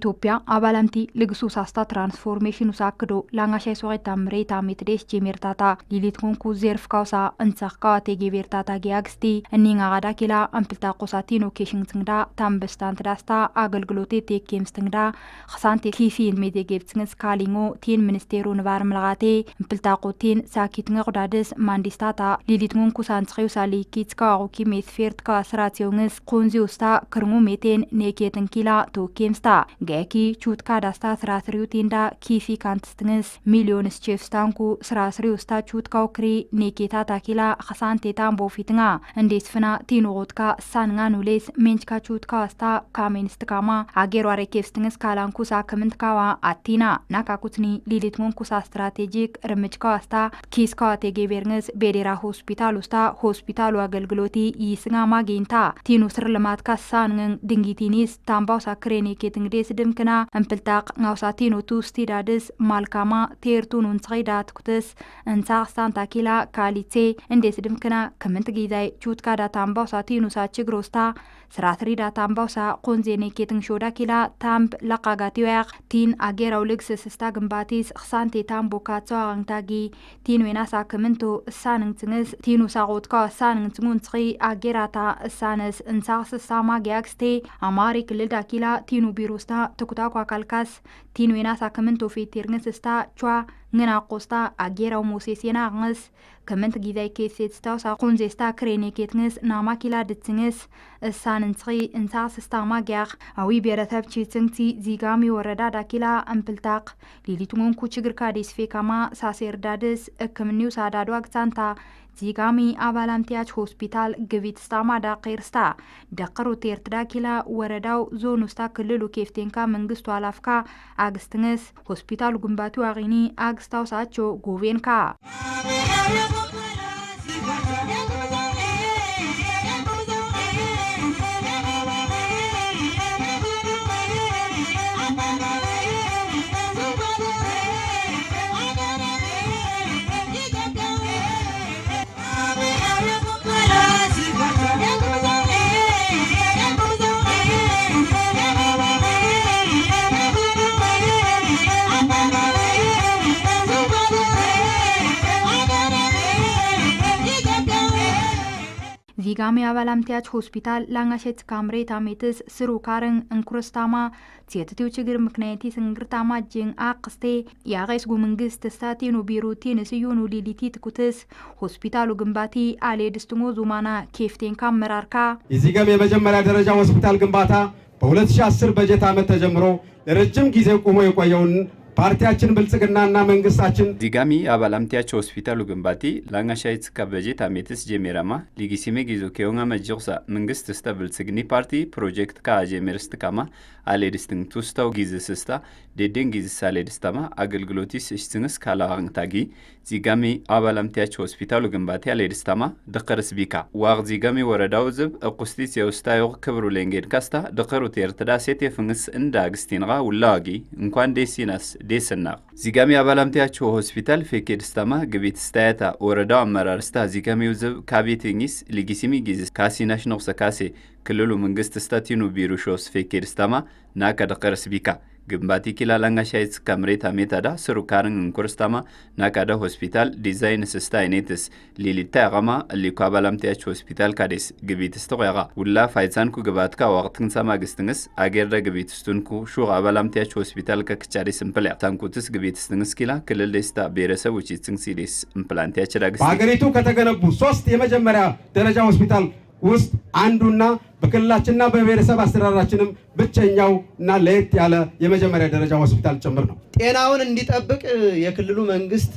ኢትዮጵያ አባላምቲ ልግሱስ አስታ ትራንስፎርሜሽን ውሳክዶ ላንጋሻይ ሶሬታ ምሬታ ሜትዴስ ጄሜርታታ ሊሊት ኮንኩ ዘርፍ ካውሳ እንሳካ ተጌቤርታታ ጊያግስቲ እኒንጋ ጋዳኪላ አምፕልታ ቆሳቲኖ ኬሽንግትንዳ ታምበስታንት ዳስታ አገልግሎቴ ቴኬምስትንዳ خسانتي كيسين ميديجيبتنس كالينغو تين منستيرو نبار ملغاتي امبلتا قوتين ساكيتنغ قدادس مانديستاتا ليليتنغون كوسانتخيو سالي كيتسكا غوكي ميثفيرتكا سراتيونغس قونزيوستا كرنغو ميتين نيكيتن كيلا تو كيمستا غاكي چوتكا داستا سراسريو تيندا كيسي كانتستنغس مليونس چيفستانكو سراسريوستا چوتكاو كري نيكيتاتا كيلا خسانتي تامبو فيتنغا انديسفنا تينو غوتكا سانغانو ليس منچكا چوتكا استا كامينستكاما اگيرو اريكيفستنغس كالان كوسا كمنتكاوا اتينا ناكاكوتني ليليتمون كوسا استراتيجيك رمجكا استا كيسكا تيجيبيرنس بيريرا هوسبيتالو استا هوسبيتالو اگلگلوتي يسنغا ماگينتا تينو سرلماتكا سانغن دنگيتينيس تامباوسا كريني كيتنگديس دمكنا امبلتاق ناوساتينو توستي دادس مالكاما تيرتون ونصغيدات كتس انساق سانتا كيلا كاليتي انديس دمكنا كمنتگيداي چوتكا دا تامباوساتينو سا چگروستا سراتري دا تامباوسا قونزيني كيتنگ شودا كيلا تامب لقاقاتيويق تين اگيراو لگسس استا گمباتيس خسانتي تامبو كاتسو اغنتاگي تين ويناسا كمنتو ساننگ تنگس تينو ساغوتكا ساننگ تنگون تغي اگيراتا سانس انساقس ساما گياكستي اماري كلدا كيلا تينو بيروستا تكتاكوا كالكاس تين ويناسا كمنتو في تيرنس استا چوا ngena qosta agera mosesena ngas kament gidai keset sta sa qonzesta krene ketnges nama kila ditnges sanntri insas sta magyar awi beratab chitsingti zigami warada dakila ampeltaq lilitungun ku chigir kadis fekama saserdades ekmniu sadadu aksanta زيغامي أبالامتياج هوسبيتال جويت ستاما دا قيرستا دقرو تيرتدا كلا ورداو زونوستا كللو كيفتينكا منغستو علافكا أغستنس هوسبيتال گمباتو أغيني أغستاو ساتشو غوفينكا زيغامي أبالامتياج هوسبيتال لانغاشيت كامري تاميتس سرو كارن انكروستاما تيتتيو چگر مكنيتي سنگرتاما جين آقستي ياغيس گو منگس تستاتينو بيروتين سيونو ليليتي تكوتس هوسبيتالو گمباتي آلي دستنگو زومانا كيفتين كام مراركا زيغامي مجمرا درجة هوسبيتال گمباتا በ2010 በጀት ዓመት ተጀምሮ ለረጅም ጊዜ ቆሞ የቆየውን ፓርቲያችን ብልጽግናና መንግስታችን ዲጋሚ አባላምቲያቸው ሆስፒታሉ ግንባቲ ላንጋሻይት ከበጀት አሜትስ ጀሜራማ ሊጊሲሜ ጊዞ ከዮንጋ መጅርሳ መንግስት ስታ ብልጽግኒ ፓርቲ ፕሮጀክት ካጀሜርስት ካማ አሌድስትን ቱስታው ጊዝስስታ ደደን ጊዝስ አሌድስታማ አገልግሎቲስ እሽትንስ ካላዋንታጊ ዚጋሚ አባላምቲያቸው ሆስፒታሉ ግንባቲ አሌድስታማ ደቀርስ ቢካ ዋግ ዚጋሚ ወረዳው ዝብ እቁስቲስ የውስታዩ ክብሩ ለንጌድ ካስታ ደቀሩ ተርተዳ ሴት የፍንስ እንዳ አግስቲንጋ ውላዋጊ እንኳን ዴሲናስ ዴስና ዚጋሚ አባላምቲያቸው ሆስፒታል ፌኬድስታማ ግቢት ስታያታ ወረዳው አመራርስታ ዚጋሚው ዝብ ካቢቲንግስ ሊጊሲሚ ጊዝስ ካሲናሽ ነው ሰካሴ ክልሉ መንግስት ስታቲኑ ቢሩሾስ ፌኬድስታማ ናካ ደቀርስ ቢካ ግንባቲ ኪላላንጋሻይት ካምሬታ ሜታዳ ስሩ ካርን እንኩርስታማ ናካዳ ሆስፒታል ዲዛይን ስስታይኔትስ ሊሊታ ያጋማ ሊኩ አባላምቲያቸው ሆስፒታል ካዴስ ግቢት ስተቆያጋ ውላ ፋይሳንኩ ግባትካ ወቅትን ሰማግስትንስ አገርዳ ግቢት ስቱንኩ ሹ አባላምቲያቸው ሆስፒታል ከክቻሪ ስምፕል ታንኩትስ ግቢት ስትንስ ኪላ ክልል ደስታ ብሔረሰቦች ይጽንሲዴስ ኢምፕላንት ያችዳግስ በአገሪቱ ከተገነቡ 3 የመጀመሪያ ደረጃ ሆስፒታል ውስጥ አንዱና በክልላችንና በብሔረሰብ አስተዳደራችንም ብቸኛው እና ለየት ያለ የመጀመሪያ ደረጃ ሆስፒታል ጭምር ነው። ጤናውን እንዲጠብቅ የክልሉ መንግስት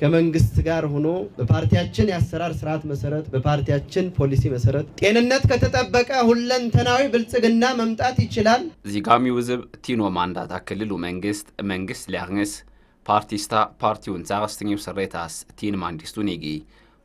ከመንግስት ጋር ሆኖ በፓርቲያችን የአሰራር ስርዓት መሰረት በፓርቲያችን ፖሊሲ መሰረት ጤንነት ከተጠበቀ ሁለንተናዊ ብልጽግና መምጣት ይችላል። ዚጋሚ ውዝብ ቲኖ ማንዳታ ክልሉ መንግስት ሊያግንስ ፓርቲስታ ፓርቲውን ዛግስትኝው ሰሬታስ ቲን ማንዲስቱ ኔጊ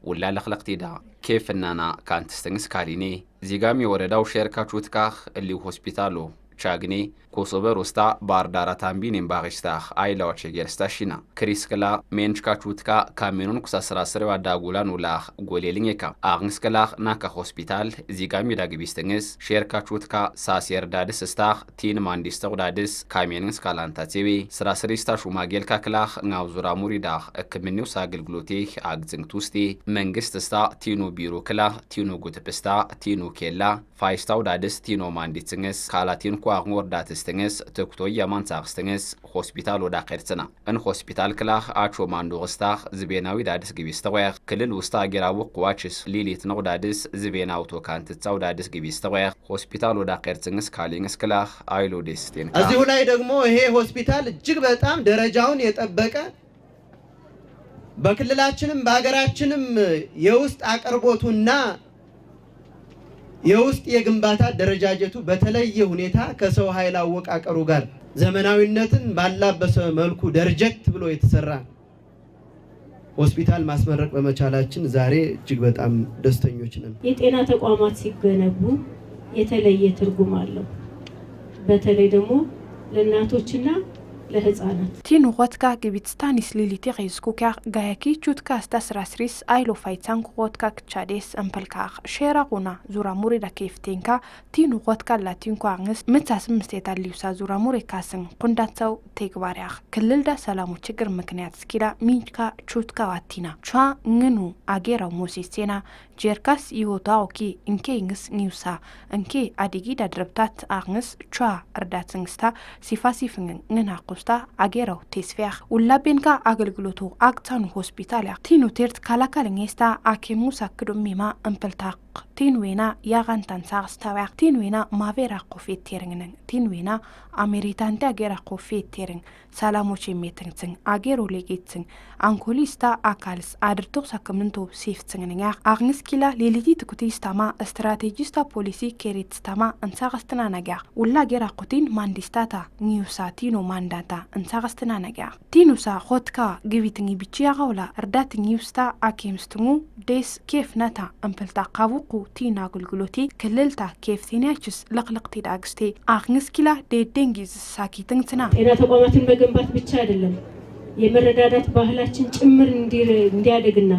ወላ ለخلقتي دا كيف اننا كانت تستنس كاريني زيغامي ورداو شركه چوتكاخ اللي هوسبيتالو چاغني ኮሶበር ውስታ ባርዳራ ታምቢን ኢምባሪስታ አይላዎች የገርስታሽና ክሪስክላ ሜንችካቹትካ ካሜኑን ኩሳስራስረው አዳጉላን ውላ ጎሌልኝካ አግንስክላ ናካ ሆስፒታል ዚጋሚ ዳግቢስተንስ ሼርካቹትካ ሳሲር ዳድስ ስታኽ ቲን ማንዲስተው ዳድስ ካሜንስ ካላንታቲዊ ስራስሪስታ ሹማጌል ካክላ ናውዙራ ሙሪዳ እክምኒው ሳግልግሎቴ አግዝንክቱስቲ መንግስት ስታ ቲኑ ቢሮ ክላ ቲኑ ጉትፕስታ ቲኑ ኬላ ፋይስታው ዳድስ ቲኖ ማንዲትንስ ካላቲን ኳ ወርዳትስተንስ ተኩቶ ያማንሳክስተንስ ሆስፒታል ወዳ ኸርጽና እን ሆስፒታል ክላ አቾ ማንዶስታ ዝቤናዊ ዳድስ ግቢስተወር ክልል ውስታ አገራው ቋችስ ሊሊት ነው ዳድስ ዝቤና አውቶካንትጻው ዳድስ ግቢስተወር ሆስፒታል ወዳ ኸርጽንስ ካሊንስ ክላ አይሎ ደስቴን እዚሁ ላይ ደግሞ ይሄ ሆስፒታል እጅግ በጣም ደረጃውን የጠበቀ በክልላችንም በአገራችንም የውስጥ አቅርቦቱና የውስጥ የግንባታ ደረጃጀቱ በተለየ ሁኔታ ከሰው ኃይል አወቃቀሩ ጋር ዘመናዊነትን ባላበሰ መልኩ ደረጀት ብሎ የተሰራ ሆስፒታል ማስመረቅ በመቻላችን ዛሬ እጅግ በጣም ደስተኞች ነን። የጤና ተቋማት ሲገነቡ የተለየ ትርጉም አለው። በተለይ ደግሞ ለእናቶችና ለህፃናት ቲኑ ወትካ ግቢትስታኒስ ሊሊቲ ሪስኩካ ጋያኪ ቹትካ ስታስራስሪስ አይሎ ፋይታን ወትካ ክቻዴስ እንፈልካኽ ሼራቁና ዙራ ሙሪዳ ኬፍቴንካ ቲኑ ወትካ ላቲንኳ አንስ ምታስም ስቴታ ሊውሳ ዙራ ሙሪ ካስን ቁንዳታው ተግባሪያኽ ክልልዳ ሰላሙ ችግር ምክንያት ስኪዳ ሚንካ ቹትካ ዋቲና ቻ ngኑ አጌራው ሞሲስቴና ጀርካስ ይወታውኪ እንኬንግስ ኒውሳ እንኬ አዲጊዳ ድረብታት አግንስ ቻ እርዳትንግስታ ሲፋሲፍንን ngና ቁስታ አጌራው ቴስፊያኽ ውላቤንካ አገልግሎቱ አክታኑ ሆስፒታል ቲኑ ቴርት ካላካልኝስታ አኬሙ ሳክዶሚማ እንፈልታቅ ቲንዌና ያጋንታን ሳግስታዋቅ ቲንዌና ማቬራ ቆፌት ቴርንግነን ቲንዌና አሜሪታንተ አጌራ ቆፌት ቴርንግ ሰላሞች የሚተንጽን አጌሮ ሌጌትጽን አንኮሊስታ አካልስ አድርቶ ሳከምንቶ ሲፍጽንኛ አግንስኪላ ሌሊቲ ትኩቲስታማ ስትራቴጂስታ ፖሊሲ ኬሪትስታማ እንሳግስትና ነጋ ውላ አጌራ ቆቲን ማንዲስታታ ኒውሳ ቲኖ ማንዳታ እንሳግስትና ነጋ ቲኑሳ ሆትካ ግቢትኝ ቢቺያጋውላ እርዳት ኒውስታ አኬምስትሙ ዴስ ኬፍ ነታ እንፈልታ ቃቡ ቲና አገልግሎቲ ክልልታ ኬፍቲናችስ ለቅለቅቲ ዳግስቴ አግንስኪላ ዴዴንጊዝ ሳኪትንትና ጤና ተቋማትን መገንባት ብቻ አይደለም የመረዳዳት ባህላችን ጭምር እንዲያደግና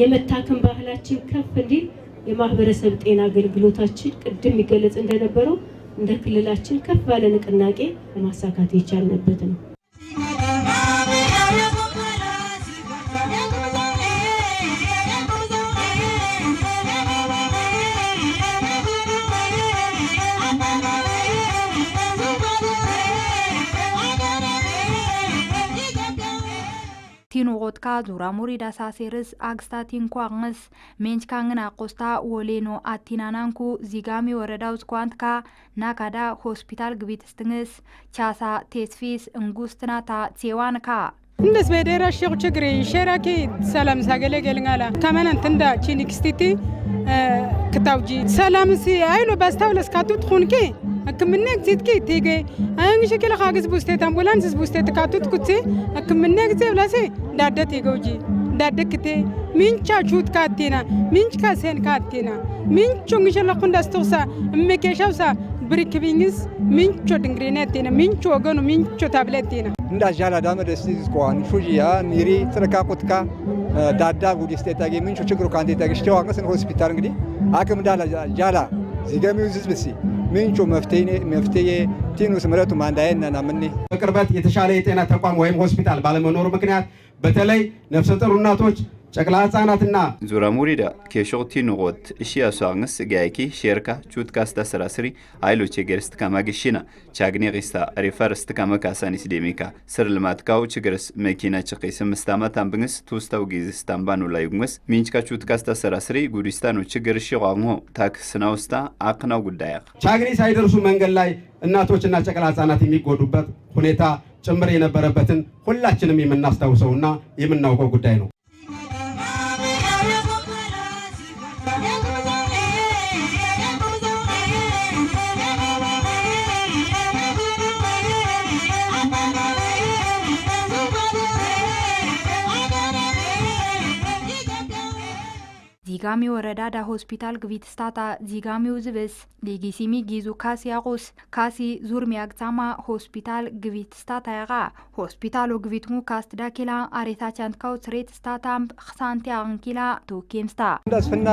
የመታከም ባህላችን ከፍ እንዲል የማህበረሰብ ጤና አገልግሎታችን ቅድም ይገለጽ እንደነበረው እንደ ክልላችን ከፍ ባለ ንቅናቄ ለማሳካት የቻልንበት ነው። ቲኑ ወትካ ዙራ ሙሪዳ ሳሴርስ አግስታቲን ኳንስ ሜንችካንግና ቆስታ ወሌኖ አቲናናንኩ ዚጋሚ ወረዳው ስኳንትካ ናካዳ ሆስፒታል ግቢትስትንስ ቻሳ ቴስፊስ እንጉስትናታ ጼዋንካ እንደስ በደራ ሸክ ችግሪ ሸራኪ ሰላም ሳገለገልንጋላ ከመነን ትንዳ ቺኒክስቲቲ ክታውጂ ሰላምሲ አይሎ ባስታውለስ ካቱት ኹንኪ አክምነክ ዚትኪ ቲገ አንግሽ ከለ ኻግዝ ቡስቴት አምቡላንስ ቡስቴት ካቱት ኩቲ አክምነክ ዘብላሴ ዳደት ይገውጂ ዳደክቴ ሚንቻ ቹት ካቲና ሚንች ካሰን ካቲና ሚንቹ እንግሽለ ኹንዳስተውሳ እመከሻውሳ ብሪክቢንግስ ሚንቾ ድንግሪነቴና ሚንቾ ወገኑ ሚንቾ ታብለቴና እንዳ ጃላ ዳመደስ ስኳን ሹጂያ ኒሪ ትረካቁትካ ዳዳ ጉዲስቴታጌ ሚንቾ ችግሩ ካንቴ ታገሽተው አቅስን ሆስፒታል እንግዲህ አክም ዳላ ጃላ ዚገሚው ዝዝብሲ ምንጩ መፍትሄ ቲኑስ ምረቱ ማንዳየና ናምኒ በቅርበት የተሻለ የጤና ተቋም ወይም ሆስፒታል ባለመኖሩ ምክንያት በተለይ ነፍሰ ጡር እናቶች ጨቅላ ህጻናትና ዙራ ሙሪዳ ኬሾቲ ንቆት እሺ ያሷንስ ጋይኪ ሼርካ ቹትካስታ ስራስሪ አይሎቼ ገርስት ከማግሽና ቻግኒ ሪስታ ሪፈርስት ከመካሳኒስ ዴሚካ ስር ልማትካው ችግርስ መኪና ችቂስ ምስተማት አንብንስ ቱስታው ጊዝስ ታምባኑ ላይጉንስ ሚንችካ ቹትካስታ ስራስሪ ጉዲስታኑ ችግር ሽቋሙ ታክስናውስታ አቅናው ጉዳያ ቻግኒ ሳይደርሱ መንገድ ላይ እናቶችና ጨቅላ ህጻናት የሚጎዱበት ሁኔታ ጭምር የነበረበትን ሁላችንም የምናስታውሰውና የምናውቀው ጉዳይ ነው። ዚጋሚ ወረዳ ዳ ሆስፒታል ግቢት ስታታ ዚጋሚው ዝብስ ሊጊሲሚ ጊዙ ካሲ ያቁስ ካሲ ዙርሚ አግዛማ ሆስፒታል ግቢት ስታታ ያጋ ሆስፒታሉ ግቢትሙ ካስት ዳኪላ አሬታ ቻንትካው ትሬት ስታታም خسانتي አንኪላ ቶኬምስታ እንዳስፈና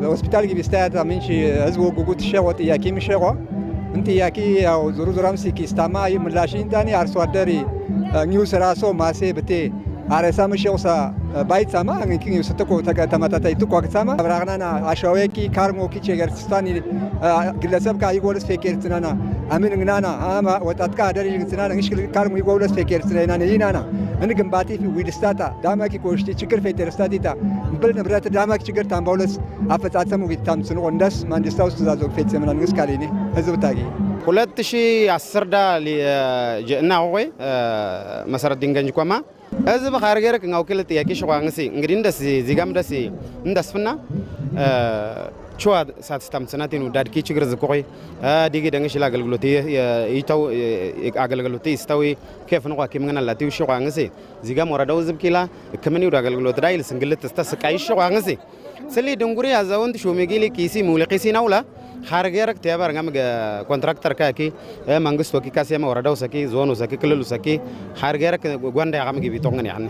በሆስፒታል ግቢት ስታታ ምንሽ ህዝቡ ጉጉት ሸወጥ ያኪም ሸዋ እንት ያኪ ያው ዙሩ ዙራም ሲኪ ስታማ ይምላሽ እንታኒ አርሶ አደሪ ኒውስ ራሶ ማሴ በቴ አረሳ ምሽውሳ ባይት ሳማ እንኪ ስተቆ ተማታታይ ትቆ አክሳማ አብራግናና አሻዌኪ ካርሞ ኪቼ ገርስታኒ ግለሰብ ካ ይጎልስ ፈኬርትናና አምን ግናና አማ ወጣትካ አደረጅ ግንስናና እንሽ ካርሞ ይጎልስ ፈኬርትናና ይናና እንግም ባቲ ዊድስታታ ዳማኪ ኮሽቲ ችግር ፈቴርስታቲታ ብል ንብረት ዳማኪ ችግር ታምባውለስ አፈጻጸሙ ቢታም ስኖ እንደስ ማንዲስታውስ ተዛዞ ፈት ዘመናን ግስ ካሌኒ ህዝብ ታጊ 2010 ዳ ጀና ወይ መሰረት ድንገኝ ቆማ ህዝብ ኻርገረክ ngaukil ጥያቄ ሸዋንሲ እንግዲህ እንደስ ዚጋም ደስ እንደስፍና ቹዋ ሳትስታም ሰናቲኑ ዳድኪ ችግር ዝቆይ ዲጊ ደንግሽ አገልግሎት ይታው አገልግሎት ይስተዊ ከፍ ነው ቋቂ ምንና ላቲው ሸዋንሲ ዚጋም ወረዳው ዝብኪላ ከምን ይወዳ አገልግሎት ዳይል ስንግልት ተስተስቃይ ሸዋንሲ ስሊ ድንጉሪ ያዛውንት ሾሜጊሊ ኪሲ ሙልቂሲ ናውላ ኻርገረክ ተያባር ጋም ኮንትራክተር ካኪ መንግስት ወኪ ካሲያማ ወረዳው ሰኪ ዞኑ ሰኪ ክልሉ ሰኪ ኻርገረክ ጓንዳ ያም ግቢ ቶንገን ያነ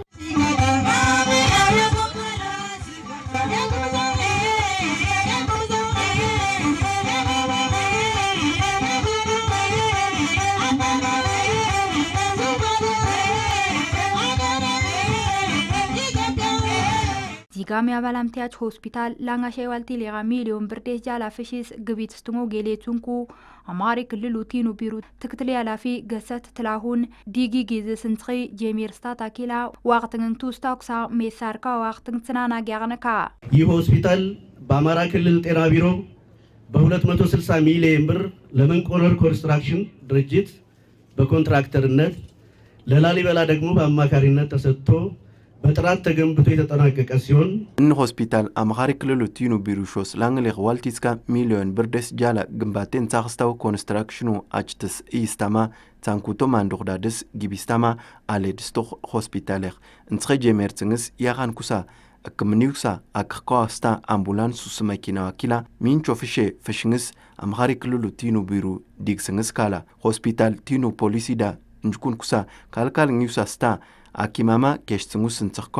ዚጋሚ አባላምቲያች ሆስፒታል ላንጋሻይ ዋልቲ ሌጋ ሚሊዮን ብር ደስ ጃላ ፍሽስ ግቢት ስትሞ ጌሌቱንኩ አማሪ ክልሉ ቲኑ ቢሩ ትክትል ያላፊ ገሰት ትላሁን ዲጊ ጊዜ ስንትሪ ጄሚር ስታታ ኪላ ዋቅትንቱ ስታክሳ ሜሳርካ ዋቅትን ጽናና ያገነካ ይህ ሆስፒታል በአማራ ክልል ጤና ቢሮ በ260 ሚሊዮን ብር ለመንቆረር ኮንስትራክሽን ድርጅት በኮንትራክተርነት ለላሊበላ ደግሞ በአማካሪነት ተሰጥቶ በጥራት ተገንብቶ የተጠናቀቀ ሲሆን እን ሆስፒታል አማሪ ክልሉ ቲኑ ቢሩሾስ ላንግሌ ዋልቲስካ ሚሊዮን ብር ደስ ጃላ ግንባቴን ጻክስታው ኮንስትራክሽኑ አችትስ ኢስታማ ታንኩቶ ማንዶዳድስ ጊቢስታማ አሌድስቶ ሆስፒታለር እንጽኸ ጀመርጽንስ ያኻን ኩሳ እክምኒውሳ አክኳስታ አምቡላንስ ሱስ መኪና ወኪላ ሚንቾ ፍሼ ፍሽንስ አማሪ ክልሉ ቲኑ ቢሩ ዲግስንስ ካላ ሆስፒታል ቲኑ ፖሊሲዳ እንጅኩን ኩሳ ካልካል ኒውሳ ስታ አኪማማ ከሽትንጉስ እንጽኽኳ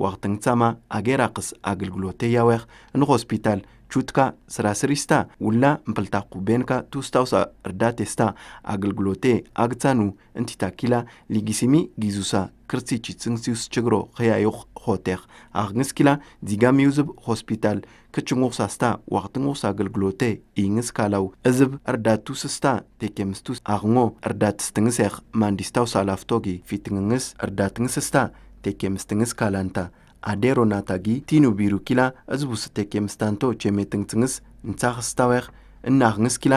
ወቅትንጻማ አጌራቅስ አገልግሎት ያወኽ እን ሆስፒታል ቹትካ ስራስሪስታ ውላ ምፕልታቁ ቤንካ ቱስታውሳ እርዳቴስታ አገልግሎቴ አግጻኑ እንቲታኪላ ሊጊሲሚ ጊዙሳ ክርስቲቺ ጽንሲውስ ችግሮ ኸያዮኽ ሆቴኽ አግንስኪላ ዚጋሚ ውዝብ ሆስፒታል ከችንጎሳስታ ወቅትንጎስ አገልግሎቴ ኢንግስ ካላው እዝብ እርዳቱ ስስታ ቴኬምስቱስ አግሞ እርዳትስትንግሴኽ ማንዲስታውሳ ላፍቶጊ ፊትንግስ እርዳትንግስስታ ቴኬምስትንግስ ካላንታ አዴሮ ናታጊ ቲኑ ቢሩ ኪላ እዝቡስ ቴኬምስታንቶ ቼሜትንግትንግስ እንጻኽስታዌኽ እናግንስ ኪላ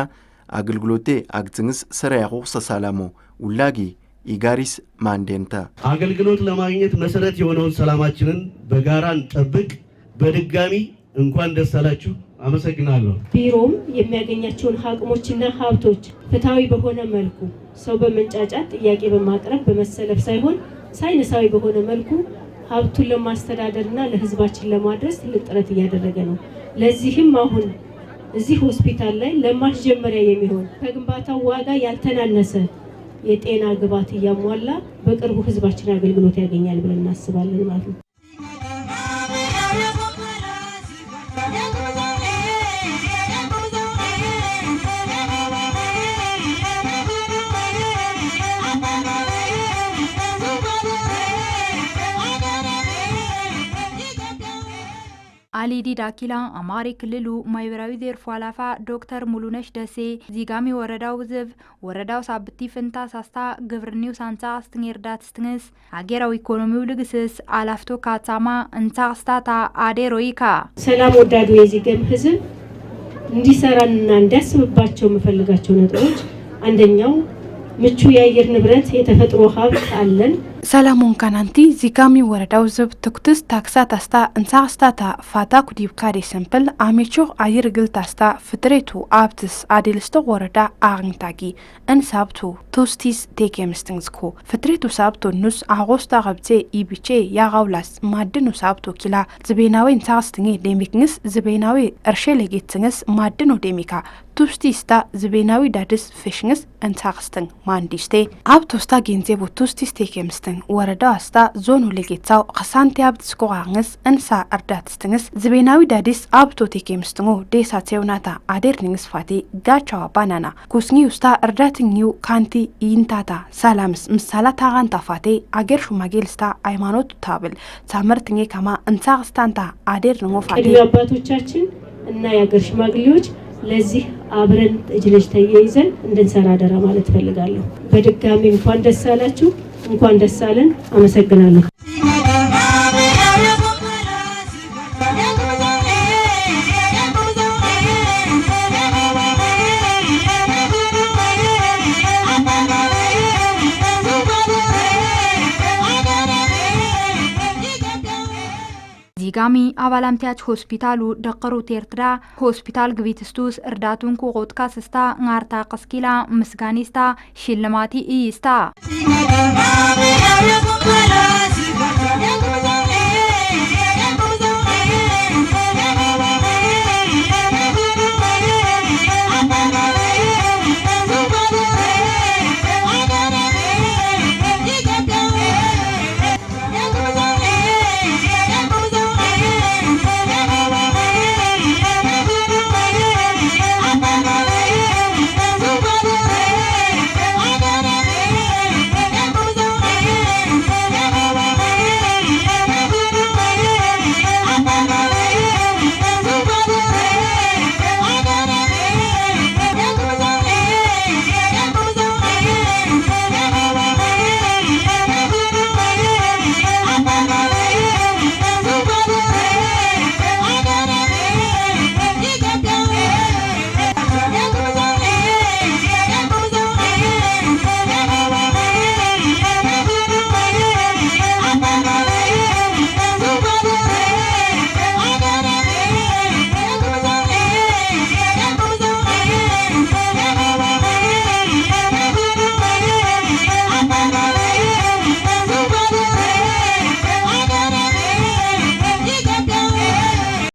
አገልግሎቴ አግጽንግስ ሰራያኹ ሰሳላሞ ውላጊ ኢጋሪስ ማንዴንታ አገልግሎት ለማግኘት መሰረት የሆነውን ሰላማችንን በጋራ እንጠብቅ። በድጋሚ እንኳን ደስ አላችሁ። አመሰግናለሁ። ቢሮም የሚያገኛቸውን አቅሞችና ሀብቶች ፍትሃዊ በሆነ መልኩ ሰው በመንጫጫት ጥያቄ በማቅረብ በመሰለፍ ሳይሆን ሳይንሳዊ በሆነ መልኩ ሀብቱን ለማስተዳደርና ለህዝባችን ለማድረስ ትልቅ ጥረት እያደረገ ነው። ለዚህም አሁን እዚህ ሆስፒታል ላይ ለማስጀመሪያ የሚሆን ከግንባታው ዋጋ ያልተናነሰ የጤና ግብዓት እያሟላ በቅርቡ ህዝባችን አገልግሎት ያገኛል ብለን እናስባለን ማለት ነው። አሊዲ ዳኪላ አማሪ ክልሉ ማይብራዊ ዘርፍ ኃላፊ ዶክተር ሙሉነሽ ደሴ ዚጋሚ ወረዳው ዝብ ወረዳው ሳብቲ ፍንታ ሳስታ ግብርኒው ሳንታ አስትንርዳት ስትንስ አገራዊ ኢኮኖሚው ልግስስ አላፍቶ ካታማ እንታስታታ አዴሮይካ ሰላም ወዳዱ የዚገም ህዝብ እንዲሰራና እንዲያስብባቸው መፈልጋቸው ነጥቦች አንደኛው ምቹ የአየር ንብረት የተፈጥሮ ሀብት አለን። ሰላሙን ካናንቲ ዚጋሚ ወረዳው ዝብ ትኩትስ ታክሳ ታስታ እንሳስታታ ፋታ ኩዲብ ካሪ ሰምፕል አሜቾ አየር ግል ታስታ ፍትሬቱ አብትስ አዲልስቶ ወረዳ አግንታጊ እንሳብቱ ቱስቲስ ቴኬምስትንግስኮ ፍትሬቱ ሳብቶ ኑስ አጎስታ ገብቼ ኢቢቼ ያጋውላስ ማድኑ ሳብቶ ኪላ ዝቤናዊ እንሳስትኝ ዴሚክንስ ዝቤናዊ እርሸለጌትንስ ማድኑ ዴሚካ ቱስቲስታ ዝቤናዊ ዳድስ ፊሽንግስ እንሳክስተን ማንዲስቴ አብቶስታ ጌንዜቦ ቱስቲስ ቴኬምስተን ወረዳ አስታ ዞኑ ለጌታው ከሳንቲ አብት ስኮራንግስ እንሳ እርዳትስተንግስ ዝቤናዊ ዳድስ አብቶ ቴኬምስተንጎ ዴሳቴውናታ አዴርኒንግስ ፋቴ ጋቻዋ ባናና ኩስኒ ውስታ እርዳትኝው ካንቲ ይንታታ ሰላምስ ምሳላ ታጋንታ ፋቴ አገር ሹማጌልስታ ሃይማኖት ታብል ሳመርትኝ ከማ እንሳክስታንታ አዴርኒንጎ ፋቴ አባቶቻችን እና የአገር ሽማግሌዎች ለዚህ አብረን እጅ ለእጅ ተያይዘን እንድንሰራ አደራ ማለት ፈልጋለሁ። በድጋሚ እንኳን ደስ አላችሁ፣ እንኳን ደስ አለን። አመሰግናለሁ። ዚጋሚ አባላምቲያች ሆስፒታሉ ደቀሩ ቴርትራ ሆስፒታል ግቢትስቱስ እርዳቱን ኩቆትካ ስስታ ngaarta qskila ምስጋኒስታ ሽልማቲ ኢስታ